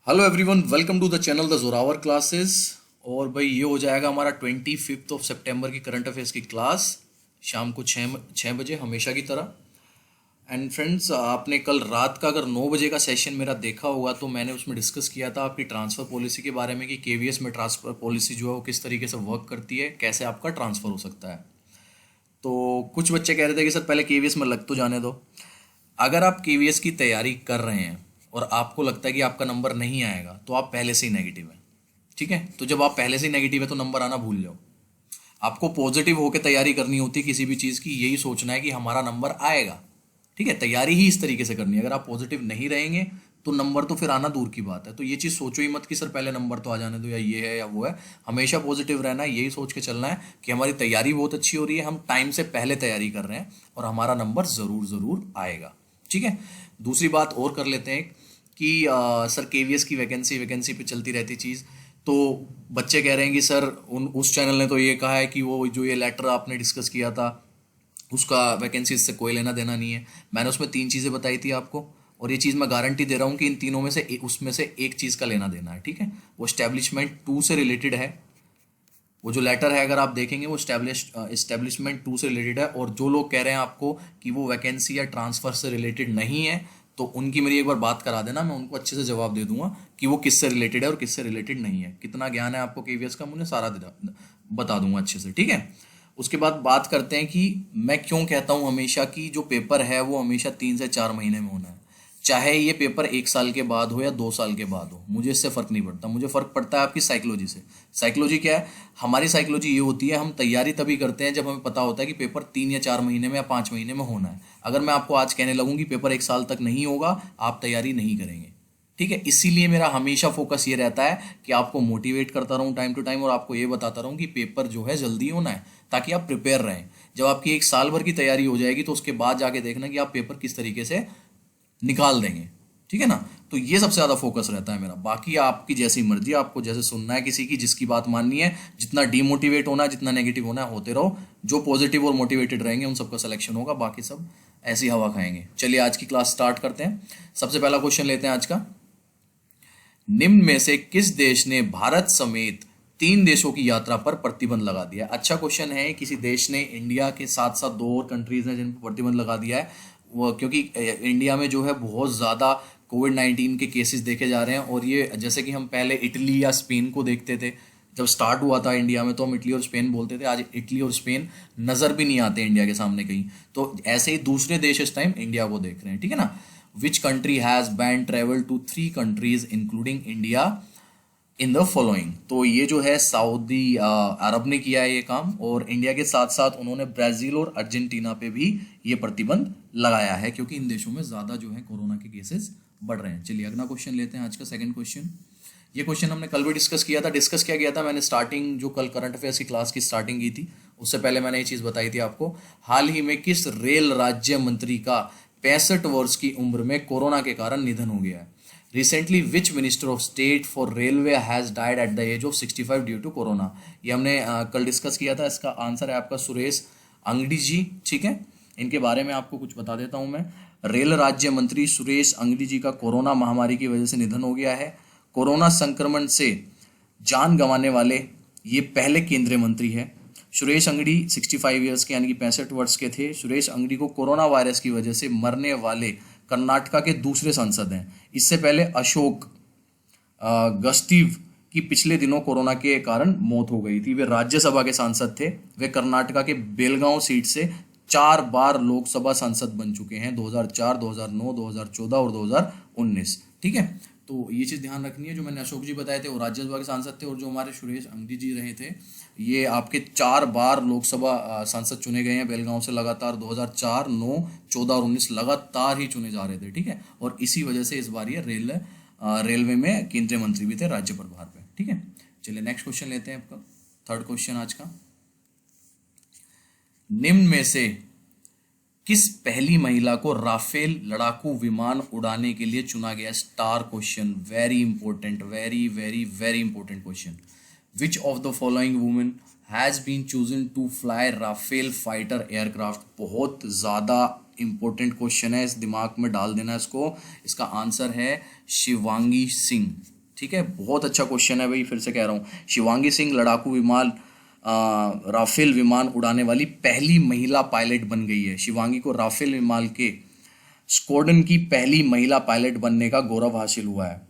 Hello everyone, welcome to the channel the Zoravar classes. और भाई ये हो जाएगा हमारा 25 की करंट अफेयर्स की क्लास शाम को छः बजे हमेशा की तरह। एंड फ्रेंड्स, आपने कल रात का अगर 9 बजे का सेशन मेरा देखा होगा तो मैंने उसमें डिस्कस किया था आपकी ट्रांसफ़र पॉलिसी के बारे में कि केवीएस में ट्रांसफ़र पॉलिसी जो है वो किस तरीके से वर्क करती है, कैसे आपका ट्रांसफ़र हो सकता है। तो कुछ बच्चे कह रहे थे कि सर पहले केवीएस में लग तो जाने दो। अगर आप केवीएस की तैयारी कर रहे हैं और आपको लगता है कि आपका नंबर नहीं आएगा तो आप पहले से ही नेगेटिव हैं। ठीक है, तो जब आप पहले से ही नेगेटिव है तो नंबर आना भूल जाओ। आपको पॉजिटिव होकर तैयारी करनी होती है किसी भी चीज़ की, यही सोचना है कि हमारा नंबर आएगा। ठीक है, तैयारी ही इस तरीके से करनी है। अगर आप पॉजिटिव नहीं रहेंगे तो नंबर तो फिर आना दूर की बात है। तो ये चीज़ सोचो ही मत कि सर पहले नंबर तो आ जाने दो, या ये है या वो है। हमेशा पॉजिटिव रहना है, यही सोच के चलना है कि हमारी तैयारी बहुत अच्छी हो रही है, हम टाइम से पहले तैयारी कर रहे हैं और हमारा नंबर ज़रूर ज़रूर आएगा। ठीक है, दूसरी बात और कर लेते हैं कि सर केवीएस की वैकेंसी वैकेंसी पे चलती रहती चीज़। तो बच्चे कह रहे हैं कि सर उस चैनल ने तो ये कहा है कि वो जो ये लेटर आपने डिस्कस किया था उसका वैकेंसी से कोई लेना देना नहीं है। मैंने उसमें 3 चीज़ें बताई थी आपको, और ये चीज़ मैं गारंटी दे रहा हूँ कि इन तीनों में से उसमें से एक चीज़ का लेना देना है। ठीक है, वो एस्टेब्लिशमेंट 2 से रिलेटेड है। वो जो लेटर है अगर आप देखेंगे वो इस्टेब्लिशमेंट 2 से रिलेटेड है। और जो लोग कह रहे हैं आपको कि वो वैकेंसी या ट्रांसफ़र से रिलेटेड नहीं है तो उनकी मेरी एक बार बात करा देना, मैं उनको अच्छे से जवाब दे दूंगा कि वो किससे रिलेटेड है और किससे रिलेटेड नहीं है। कितना ज्ञान है आपको केवीएस का मुझे सारा बता दूंगा अच्छे से। ठीक है, उसके बाद बात करते हैं कि मैं क्यों कहता हूँ हमेशा कि जो पेपर है वो हमेशा 3 से 4 महीने में होना है। चाहे ये पेपर 1 साल के बाद हो या 2 साल के बाद हो, मुझे इससे फ़र्क नहीं पड़ता। मुझे फ़र्क पड़ता है आपकी साइकोलॉजी से। साइकोलॉजी क्या है? हमारी साइकोलॉजी ये होती है, हम तैयारी तभी करते हैं जब हमें पता होता है कि पेपर 3 या 4 महीने में या 5 महीने में होना है। अगर मैं आपको आज कहने लगूँ कि पेपर 1 साल तक नहीं होगा, आप तैयारी नहीं करेंगे। ठीक है, इसीलिए मेरा हमेशा फोकस ये रहता है कि आपको मोटिवेट करता रहूं टाइम टू टाइम और आपको ये बताता रहूं कि पेपर जो है जल्दी होना है, ताकि आप प्रिपेयर रहें। जब आपकी 1 साल भर की तैयारी हो जाएगी तो उसके बाद जाके देखना कि आप पेपर किस तरीके से निकाल देंगे। ठीक है ना, तो ये सबसे ज़्यादा फोकस रहता है मेरा। बाकी आपकी जैसी मर्जी, आपको जैसे सुनना है किसी की, जिसकी बात माननी है, जितना डीमोटिवेट होना है, जितना नेगेटिव होना है होते रहो। जो पॉजिटिव और मोटिवेटेड रहेंगे उन सबका सिलेक्शन होगा, बाकी सब ऐसी हवा खाएंगे। चलिए आज की क्लास स्टार्ट करते हैं। सबसे पहला क्वेश्चन लेते हैं आज का। निम्न में से किस देश ने भारत समेत 3 देशों की यात्रा पर प्रतिबंध लगा दिया? अच्छा क्वेश्चन है। किसी देश ने इंडिया के साथ साथ 2 और कंट्रीज हैं जिन पर प्रतिबंध लगा दिया है। वो क्योंकि इंडिया में जो है बहुत ज़्यादा कोविड-19 के केसेस देखे जा रहे हैं। और ये जैसे कि हम पहले इटली या स्पेन को देखते थे, जब स्टार्ट हुआ था इंडिया में तो हम इटली और स्पेन बोलते थे। आज इटली और स्पेन नज़र भी नहीं आते इंडिया के सामने कहीं। तो ऐसे ही दूसरे देश इस टाइम इंडिया को देख रहे हैं। ठीक है ना। Which country has ban travel to 3 countries including India in the following? तो ये जो है सऊदी अरब ने किया है ये काम, और इंडिया के साथ साथ उन्होंने ब्राज़ील और अर्जेंटीना पे भी ये प्रतिबंध लगाया है, क्योंकि इन देशों में ज़्यादा जो है कोरोना के केसेस बढ़ रहे हैं। चलिए अगला क्वेश्चन लेते हैं, आज का सेकंड क्वेश्चन। ये क्वेश्चन हमने कल भी डिस्कस किया था। डिस्कस क्या किया था मैंने? स्टार्टिंग जो कल करंट अफेयर्स की क्लास की स्टार्टिंग की थी उससे पहले मैंने ये चीज़ बताई थी आपको। हाल ही में किस रेल राज्य मंत्री का 65 वर्ष की उम्र में कोरोना के कारण निधन हो गया है? Recently which minister of state for railway has died at the age of 65 due to corona? ये हमने कल डिस्कस किया था। इसका आंसर है आपका सुरेश अंगड़ी जी। ठीक है, इनके बारे में आपको कुछ बता देता हूं मैं। रेल राज्य मंत्री सुरेश अंगड़ी जी का कोरोना महामारी की वजह से निधन हो गया है। कोरोना संक्रमण से जान गंवाने वाले ये पहले केंद्रीय मंत्री है। सुरेश अंगड़ी 65 ईयर्स के यानी कि 65 वर्ष के थे। सुरेश अंगड़ी को कोरोना वायरस की वजह से मरने वाले कर्नाटका के दूसरे सांसद हैं। इससे पहले अशोक गस्तीव की पिछले दिनों कोरोना के कारण मौत हो गई थी। वे राज्यसभा के सांसद थे। वे कर्नाटका के बेलगांव सीट से 4 बार लोकसभा सांसद बन चुके हैं, 2004, 2009, 2014 और 2019। ठीक है, तो ये चीज़ ध्यान रखनी है। जो मैंने अशोक जी बताए थे वो राज्यसभा के सांसद थे, और जो हमारे सुरेश अंगड़ी जी रहे थे ये आपके 4 बार लोकसभा सांसद चुने गए हैं बेलगांव से लगातार। 2004, 9, 14 और 19 लगातार ही चुने जा रहे थे। ठीक है, और इसी वजह से इस बार ये रेलवे में केंद्रीय मंत्री भी थे राज्य प्रभार पे। ठीक है, चलिए नेक्स्ट क्वेश्चन लेते हैं आपका थर्ड क्वेश्चन आज का। निम्न में से किस पहली महिला को राफेल लड़ाकू विमान उड़ाने के लिए चुना गया? Star question, very important, very very very important question. Which of the following women has been chosen to fly Rafale fighter aircraft? बहुत ज़्यादा इंपॉर्टेंट क्वेश्चन है, इस दिमाग में डाल देना इसको। इसका आंसर है शिवांगी सिंह। ठीक है, बहुत अच्छा क्वेश्चन है भाई, फिर से कह रहा हूँ। शिवांगी सिंह लड़ाकू विमान राफेल विमान उड़ाने वाली पहली महिला पायलट बन गई है। शिवांगी को राफेल विमान के स्क्वाड्रन की पहली महिला पायलट बनने का गौरव हासिल हुआ है।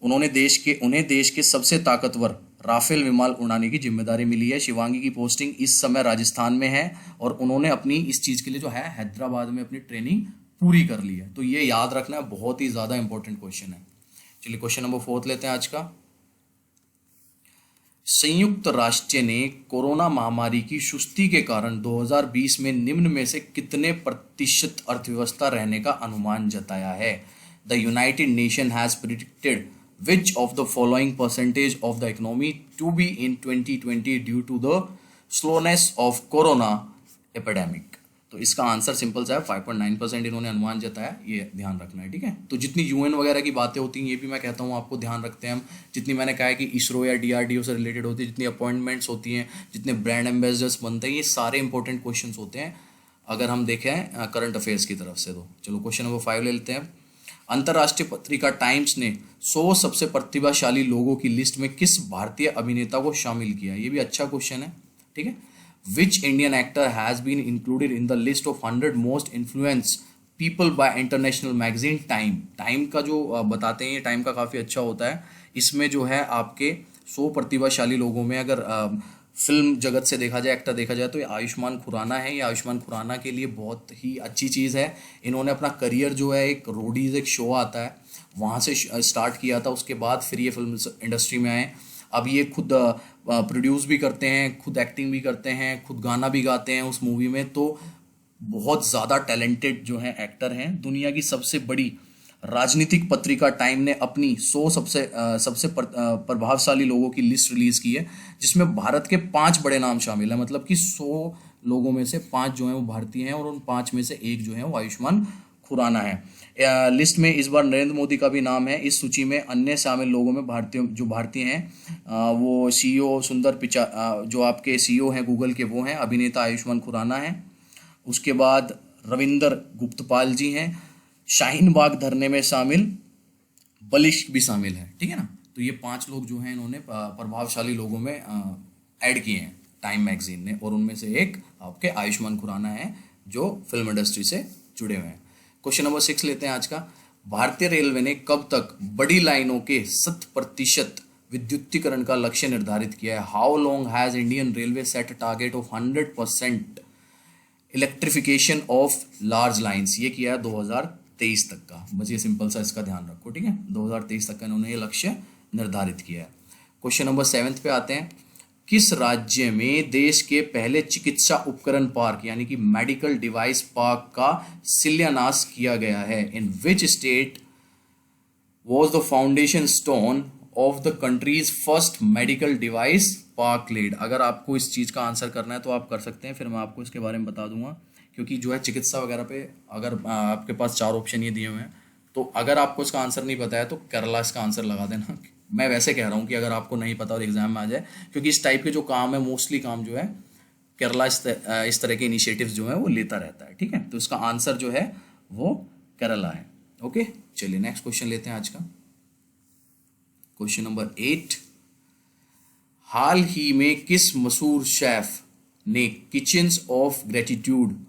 उन्हें देश के सबसे ताकतवर राफेल विमान उड़ाने की जिम्मेदारी मिली है। शिवांगी की पोस्टिंग इस समय राजस्थान में है और उन्होंने अपनी इस चीज़ के लिए जो है हैदराबाद में अपनी ट्रेनिंग पूरी कर ली है। तो ये याद रखना, बहुत ही ज़्यादा इंपॉर्टेंट क्वेश्चन है। चलिए क्वेश्चन नंबर 4 लेते हैं आज का। संयुक्त राष्ट्र ने कोरोना महामारी की सुस्ती के कारण 2020 में निम्न में से कितने प्रतिशत अर्थव्यवस्था रहने का अनुमान जताया है? The United nation has predicted which of the following percentage of the economy to be in 2020 due to the slowness of corona epidemic? तो इसका आंसर सिंपल सा है, 5.9% इन्होंने अनुमान जताया, ये ध्यान रखना है, ठीक है। तो जितनी यूएन वगैरह की बातें होती हैं ये भी मैं कहता हूँ आपको ध्यान रखते हैं हम। जितनी मैंने कहा है कि इसरो या डीआरडीओ से रिलेटेड होती है, जितनी अपॉइंटमेंट्स होती हैं, जितने ब्रांड एम्बेसडर्स बनते हैं, ये सारे इंपॉर्टेंट क्वेश्चन होते हैं अगर हम देखें करंट अफेयर्स की तरफ से। तो चलो क्वेश्चन नंबर 5 ले लेते हैं। अंतर्राष्ट्रीय पत्रिका टाइम्स ने 100 सबसे प्रतिभाशाली लोगों की लिस्ट में किस भारतीय अभिनेता को शामिल किया? ये भी अच्छा क्वेश्चन है, ठीक है। Which Indian actor has been included in the list of 100 most influence people by international magazine Time? Time का जो बताते हैं, ये टाइम का काफ़ी अच्छा होता है। इसमें जो है आपके 100 प्रतिभाशाली लोगों में अगर फिल्म जगत से देखा जाए, एक्टर देखा जाए, तो ये आयुष्मान खुराना है। ये आयुष्मान खुराना के लिए बहुत ही अच्छी चीज़ है। इन्होंने अपना करियर जो है एक रोडीज़ एक शो आता है वहाँ से स्टार्ट किया था, उसके बाद फिर ये फिल्म इंडस्ट्री में आए। अब ये खुद प्रोड्यूस भी करते हैं, खुद एक्टिंग भी करते हैं, खुद गाना भी गाते हैं उस मूवी में। तो बहुत ज़्यादा टैलेंटेड जो है एक्टर हैं। दुनिया की सबसे बड़ी राजनीतिक पत्रिका टाइम ने अपनी 100 सबसे प्रभावशाली लोगों की लिस्ट रिलीज की है, जिसमें भारत के 5 बड़े नाम शामिल है। मतलब कि 100 लोगों में से 5 जो हैं वो भारतीय हैं और उन 5 में से एक जो है वो आयुष्मान खुराना है। लिस्ट में इस बार नरेंद्र मोदी का भी नाम है। इस सूची में अन्य शामिल लोगों में भारतीय हैं वो सीईओ सुंदर पिचाई, जो आपके सीईओ हैं गूगल के, वो हैं। अभिनेता आयुष्मान खुराना है। उसके बाद रविंदर गुप्तपाल जी हैं। शाहीन बाग धरने में शामिल बलिश भी शामिल है, ठीक है ना। तो ये 5 लोग जो हैं इन्होंने प्रभावशाली लोगों में ऐड किए हैं टाइम मैगजीन ने, और उनमें से एक आपके आयुष्मान खुराना है जो फिल्म इंडस्ट्री से जुड़े हुए हैं। क्वेश्चन नंबर 6 लेते हैं आज का। भारतीय रेलवे ने कब तक बड़ी लाइनों के 100% विद्युतीकरण का लक्ष्य निर्धारित किया है? How long has Indian railway set target of 100% electrification of large lines? ये किया है 2023 तक का। बस ये सिंपल सा इसका ध्यान रखो, ठीक है। 2023 तक का इन्होंने ये लक्ष्य निर्धारित किया है। क्वेश्चन नंबर 7 पे आते हैं। किस राज्य में देश के पहले चिकित्सा उपकरण पार्क यानी कि मेडिकल डिवाइस पार्क का शिलान्यास किया गया है? In which state was the foundation stone of the country's first medical device park laid? अगर आपको इस चीज़ का आंसर करना है तो आप कर सकते हैं, फिर मैं आपको इसके बारे में बता दूंगा। क्योंकि जो है चिकित्सा वगैरह पे अगर आपके पास 4 ऑप्शन ये दिए हुए हैं, तो अगर आपको इसका आंसर नहीं पता है तो केरला इसका आंसर लगा देना। मैं वैसे कह रहा हूँ कि अगर आपको नहीं पता और एग्जाम में आ जाए, क्योंकि इस टाइप के जो काम है मोस्टली काम जो है केरला इस तरह के इनिशिएटिव्स जो है वो लेता रहता है, ठीक है। तो इसका आंसर जो है वो केरला है। ओके, चलिए नेक्स्ट क्वेश्चन लेते हैं आज का। Question number 8। हाल ही में किस मशहूर शेफ ने किचन्स ऑफ ग्रेटिट्यूड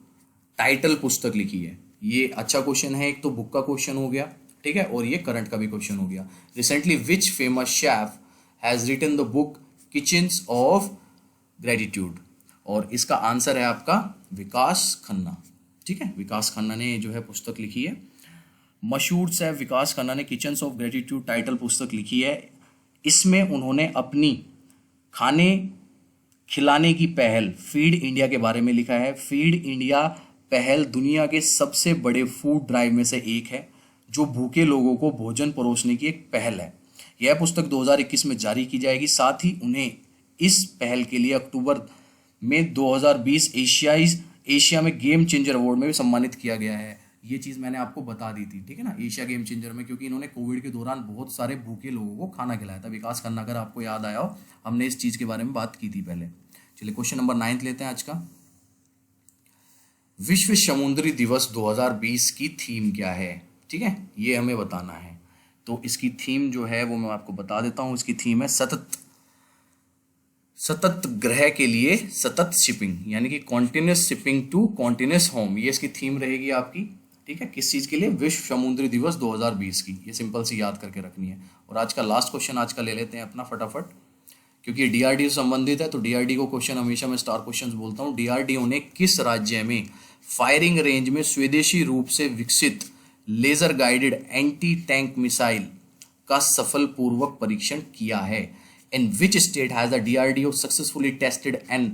टाइटल पुस्तक लिखी है? ये अच्छा क्वेश्चन है, एक तो बुक का क्वेश्चन हो गया, ठीक है, और ये करंट का भी क्वेश्चन हो गया। Recently which famous chef has written the book kitchens of gratitude? और इसका आंसर है आपका विकास खन्ना, ठीक है। विकास खन्ना ने जो है पुस्तक लिखी है। मशहूर शेफ विकास खन्ना ने किचन्स ऑफ ग्रेटिट्यूड टाइटल पुस्तक लिखी है। इसमें उन्होंने अपनी खाने खिलाने की पहल फीड इंडिया के बारे में लिखा है। फीड इंडिया पहल दुनिया के सबसे बड़े फूड ड्राइव में से एक है, जो भूखे लोगों को भोजन परोसने की एक पहल है। यह पुस्तक 2021 में जारी की जाएगी। साथ ही उन्हें इस पहल के लिए अक्टूबर में 2020 एशिया में गेम चेंजर अवार्ड में भी सम्मानित किया गया है। ये चीज़ मैंने आपको बता दी थी, ठीक है ना, एशिया गेम चेंजर में, क्योंकि इन्होंने कोविड के दौरान बहुत सारे भूखे लोगों को खाना खिलाया था। विकास खन्ना, अगर आपको याद आया हो, हमने इस चीज़ के बारे में बात की थी पहले। चलिए क्वेश्चन नंबर 9 लेते हैं आज का। विश्व समुद्री दिवस 2020 की थीम क्या है? ठीक है, ये हमें बताना है। तो इसकी थीम जो है वो मैं आपको बता देता हूँ। इसकी थीम है सतत ग्रह के लिए सतत शिपिंग, यानी कि continuous shipping to continuous home, ये इसकी थीम रहेगी आपकी। ठीक है, किस चीज़ के लिए? विश्व समुद्री दिवस 2020 की। ये सिंपल सी याद करके रखनी है। और आज का लास्ट क्वेश्चन आज का ले लेते हैं अपना फटाफट, क्योंकि डीआरडीओ से संबंधित है तो डीआरडीओ क्वेश्चन हमेशा मैं स्टार क्वेश्चन बोलता हूँ। डीआरडीओ ने किस राज्य में फायरिंग रेंज में स्वदेशी रूप से विकसित laser guided anti tank missile का सफलपूर्वक परीक्षण किया है? In which state has the DRDO successfully tested and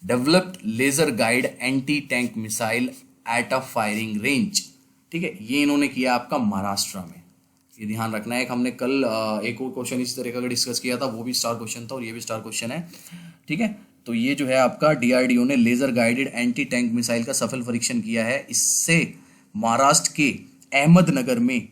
developed laser guide anti tank missile at a firing range? ठीक है, ये इन्होंने किया आपका महाराष्ट्र में। ये ध्यान रखना है। हमने कल एक और क्वेश्चन इस तरह का डिस्कस किया था, वो भी स्टार क्वेश्चन था और ये भी स्टार क्वेश्चन है। ठीक है, तो ये जो है आपका डीआरडीओ ने laser guided anti tank missile का सफल परीक्षण किया है। इससे महाराष्ट्र के अहमदनगर में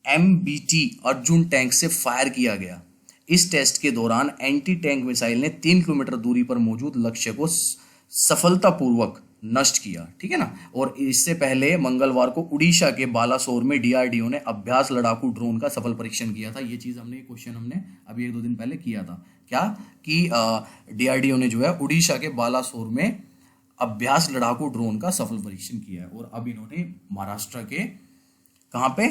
MBT अर्जुन टैंक से फायर किया गया। इस टेस्ट के दौरान एंटी टैंक मिसाइल ने 3 किलोमीटर दूरी पर मौजूद लक्ष्य को सफलतापूर्वक नष्ट किया। ठीक है ना। और इससे पहले मंगलवार को उड़ीसा के बालासोर में डीआरडीओ ने अभ्यास लड़ाकू ड्रोन का सफल परीक्षण किया था। ये चीज हमने क्वेश्चन हमने अभी 1-2 दिन पहले किया था। क्या कि डीआरडीओ ने जो है उड़ीसा के बालासोर में अभ्यास लड़ाकू ड्रोन का सफल परीक्षण किया है। और अब इन्होंने महाराष्ट्र के कहाँ पे,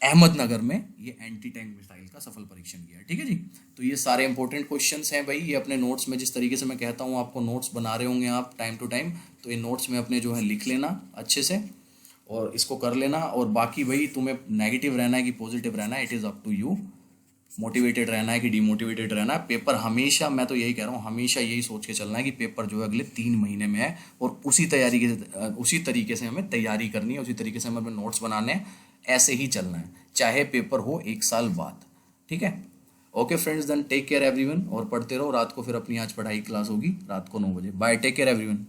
अहमदनगर में ये एंटी टैंक मिसाइल का सफल परीक्षण किया है। ठीक है जी। तो ये सारे इंपॉर्टेंट क्वेश्चंस हैं भाई। ये अपने नोट्स में जिस तरीके से मैं कहता हूँ आपको नोट्स बना रहे होंगे आप टाइम टू टाइम, तो ये नोट्स में अपने जो है लिख लेना अच्छे से और इसको कर लेना। और बाकी भाई तुम्हें नेगेटिव रहना है कि पॉजिटिव रहना है, it is up to you. Motivated रहना है कि डिमोटिवेटेड रहना है। पेपर हमेशा, मैं तो यही कह रहा हूँ, हमेशा यही सोच के चलना है कि पेपर जो है अगले 3 महीने में है और उसी तरीके से हमें तैयारी करनी है, उसी तरीके से हमें अपने नोट्स बनाने हैं, ऐसे ही चलना है, चाहे पेपर हो 1 साल बाद। ठीक है, okay friends, then take care everyone और पढ़ते रहो। रात को फिर अपनी आज पढ़ाई क्लास होगी रात को 9 बजे। Bye, take care everyone.